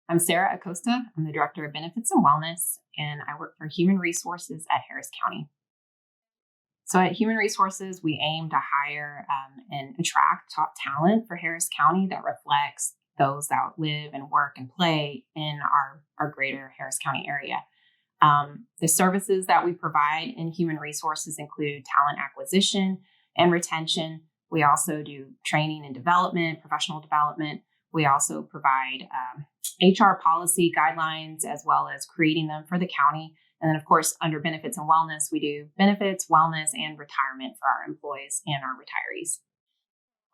I'm Sarah Acosta. I'm the Director of Benefits and Wellness, and I work for Human Resources at Harris County. So at Human Resources, we aim to hire and attract top talent for Harris County that reflects those that live and work and play in our greater Harris County area. The services that we provide in Human Resources include talent acquisition and retention. We also do training and development, professional development. We also provide HR policy guidelines as well as creating them for the county. And then, of course, under benefits and wellness, we do benefits, wellness, and retirement for our employees and our retirees.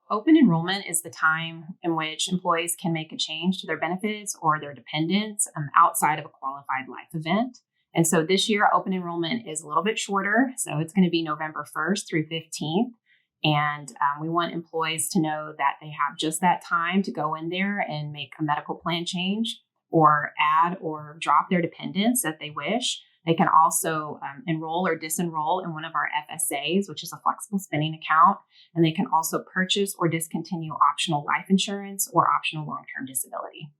Open enrollment is the time in which employees can make a change to their benefits or their dependents outside of a qualified life event. And so this year, open enrollment is a little bit shorter. So it's going to be November 1st through 15th. And we want employees to know that they have just that time to go in there and make a medical plan change or add or drop their dependents if they wish. They can also enroll or disenroll in one of our FSAs, which is a flexible spending account. And they can also purchase or discontinue optional life insurance or optional long-term disability.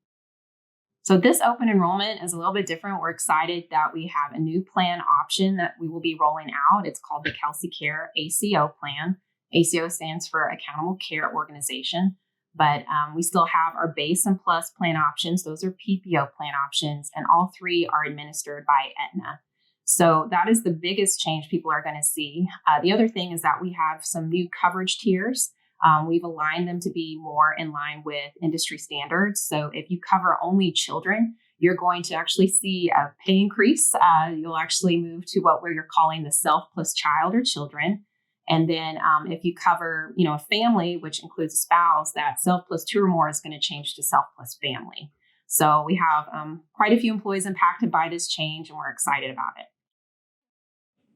So this open enrollment is a little bit different. We're excited that we have a new plan option that we will be rolling out. It's called the Kelsey Care ACO plan. ACO stands for Accountable Care Organization, but we still have our base and plus plan options. Those are PPO plan options, and all three are administered by Aetna. So that is the biggest change people are going to see. The other thing is that we have some new coverage tiers. We've aligned them to be more in line with industry standards. So if you cover only children, you're going to actually see a pay increase. You'll actually move to what we're calling the self plus child or children. And then if you cover, a family, which includes a spouse, that self plus two or more is going to change to self plus family. So we have quite a few employees impacted by this change, and we're excited about it.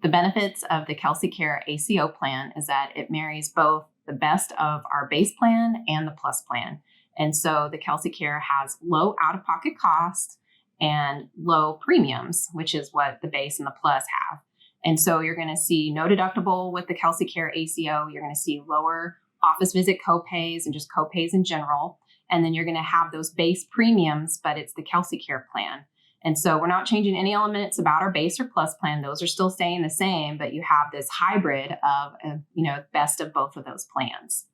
The benefits of the Kelsey Care ACO plan is that it marries both the best of our base plan and the plus plan. And so the Kelsey Care has low out-of-pocket costs and low premiums, which is what the base and the plus have. And so you're going to see no deductible with the Kelsey Care ACO. You're going to see lower office visit copays and just copays in general. And then you're going to have those base premiums, but it's the Kelsey Care plan. And so we're not changing any elements about our base or plus plan. Those are still staying the same, but you have this hybrid of, best of both of those plans.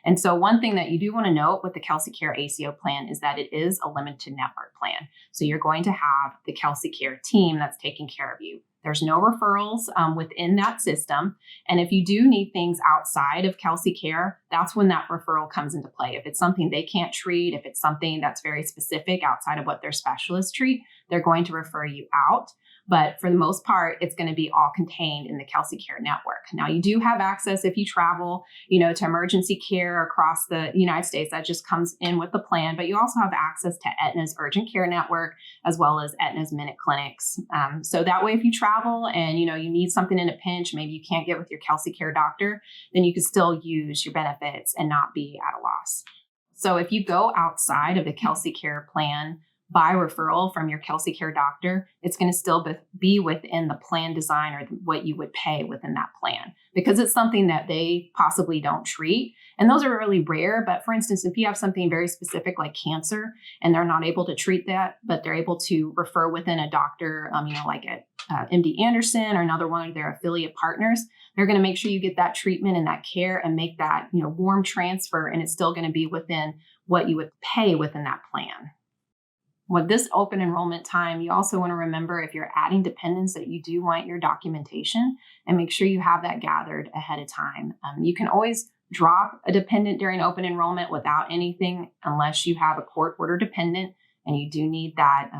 And so one thing that you do want to note with the Kelsey Care ACO plan is that it is a limited network plan. So you're going to have the Kelsey Care team that's taking care of you. There's no referrals within that system. And if you do need things outside of Kelsey Care, that's when that referral comes into play. If it's something they can't treat, if it's something that's very specific outside of what their specialists treat, they're going to refer you out. But for the most part, it's going to be all contained in the Kelsey Care network. Now, you do have access if you travel, to emergency care across the United States. That just comes in with the plan. But you also have access to Aetna's urgent care network as well as Aetna's Minute clinics. So that way, if you travel and you need something in a pinch, maybe you can't get with your Kelsey Care doctor, then you can still use your benefits and not be at a loss. So if you go outside of the Kelsey Care plan by referral from your Kelsey Care doctor, it's going to still be within the plan design or what you would pay within that plan because it's something that they possibly don't treat. And those are really rare. But for instance, if you have something very specific like cancer and they're not able to treat that, but they're able to refer within a doctor, like at MD Anderson or another one of their affiliate partners, they're going to make sure you get that treatment and that care and make that, warm transfer. And it's still going to be within what you would pay within that plan. With this open enrollment time, you also want to remember if you're adding dependents that you do want your documentation and make sure you have that gathered ahead of time. You can always drop a dependent during open enrollment without anything unless you have a court order dependent and you do need that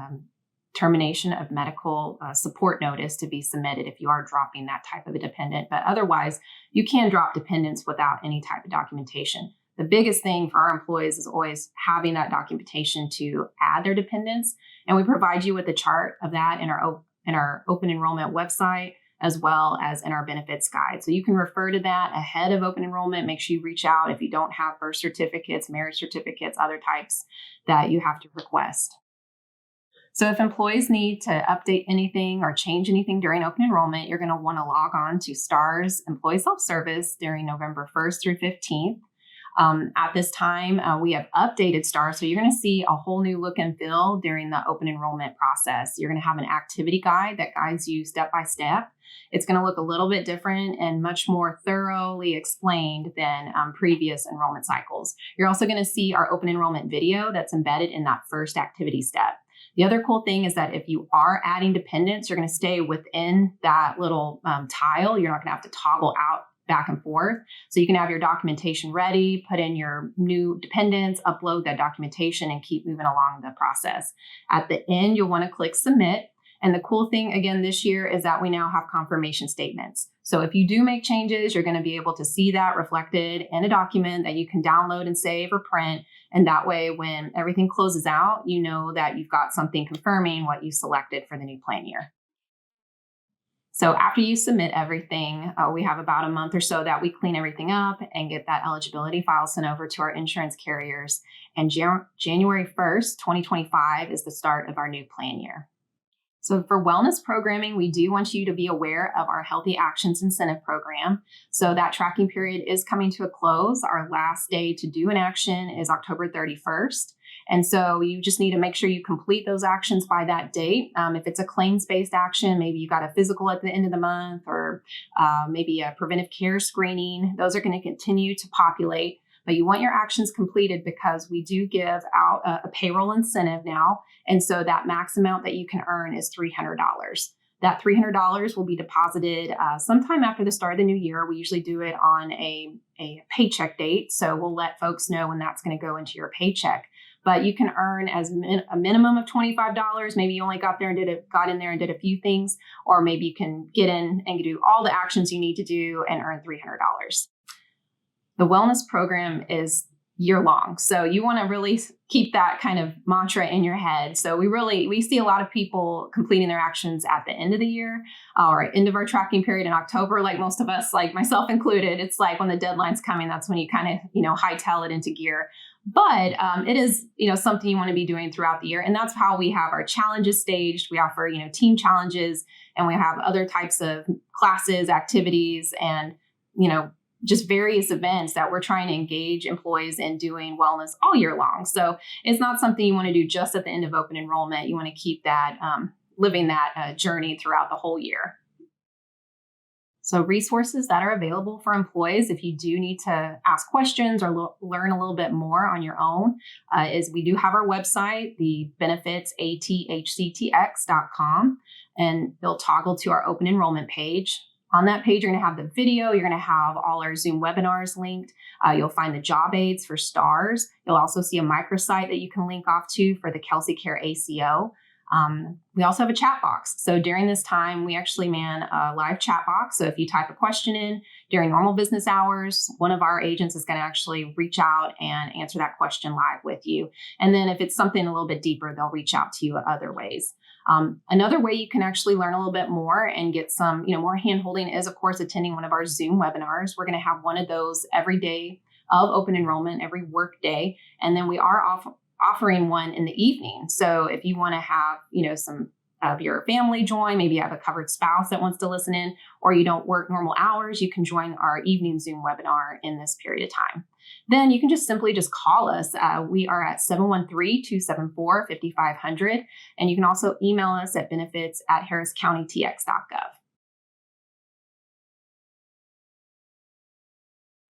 termination of medical support notice to be submitted if you are dropping that type of a dependent. But otherwise, you can drop dependents without any type of documentation. The biggest thing for our employees is always having that documentation to add their dependents. And we provide you with a chart of that in our open enrollment website, as well as in our benefits guide. So you can refer to that ahead of open enrollment. Make sure you reach out if you don't have birth certificates, marriage certificates, other types that you have to request. So if employees need to update anything or change anything during open enrollment, you're going to want to log on to STARS Employee Self-Service during November 1st through 15th. At this time, we have updated STARS. So you're going to see a whole new look and feel during the open enrollment process. You're going to have an activity guide that guides you step by step. It's going to look a little bit different and much more thoroughly explained than previous enrollment cycles. You're also going to see our open enrollment video that's embedded in that first activity step. The other cool thing is that if you are adding dependents, you're going to stay within that little tile. You're not going to have to toggle out back and forth. So you can have your documentation ready, put in your new dependents, upload that documentation, and keep moving along the process. At the end, you'll want to click submit. And the cool thing again this year is that we now have confirmation statements. So if you do make changes, you're going to be able to see that reflected in a document that you can download and save or print. And that way, when everything closes out, you know that you've got something confirming what you selected for the new plan year. So after you submit everything, we have about a month or so that we clean everything up and get that eligibility file sent over to our insurance carriers. And January 1st, 2025 is the start of our new plan year. So for wellness programming, we do want you to be aware of our Healthy Actions Incentive Program. So that tracking period is coming to a close. Our last day to do an action is October 31st. And so you just need to make sure you complete those actions by that date. If it's a claims-based action, maybe you got a physical at the end of the month or maybe a preventive care screening, those are going to continue to populate. But you want your actions completed because we do give out a payroll incentive now. And so that max amount that you can earn is $300. That $300 will be deposited sometime after the start of the new year. We usually do it on a paycheck date. So we'll let folks know when that's going to go into your paycheck. But you can earn as a minimum of $25. Maybe you only got in there and did a few things, or maybe you can get in and do all the actions you need to do and earn $300. The wellness program is year long. So you want to really keep that kind of mantra in your head. So we see a lot of people completing their actions at the end of the year or end of our tracking period in October, like most of us, like myself included. It's like when the deadline's coming, that's when you kind of, hightail it into gear. But it is, something you want to be doing throughout the year. And that's how we have our challenges staged. We offer, team challenges, and we have other types of classes, activities, and, just various events that we're trying to engage employees in doing wellness all year long. So it's not something you want to do just at the end of open enrollment. You want to keep that, living that journey throughout the whole year. So resources that are available for employees, if you do need to ask questions or learn a little bit more on your own, is we do have our website, the benefitsathctx.com, and they'll toggle to our open enrollment page. On that page, you're going to have the video. You're going to have all our Zoom webinars linked. You'll find the job aids for STARS. You'll also see a microsite that you can link off to for the Kelsey Care ACO. We also have a chat box. So during this time, we actually man a live chat box. So if you type a question in during normal business hours, one of our agents is going to actually reach out and answer that question live with you. And then if it's something a little bit deeper, they'll reach out to you other ways. Another way you can actually learn a little bit more and get some, more hand-holding is, of course, attending one of our Zoom webinars. We're going to have one of those every day of open enrollment, every work day. And then we are offering one in the evening. So if you want to have, some of your family join, maybe you have a covered spouse that wants to listen in, or you don't work normal hours, you can join our evening Zoom webinar in this period of time. Then you can simply call us. We are at 713-274-5500. And you can also email us at benefits@harriscountytx.gov.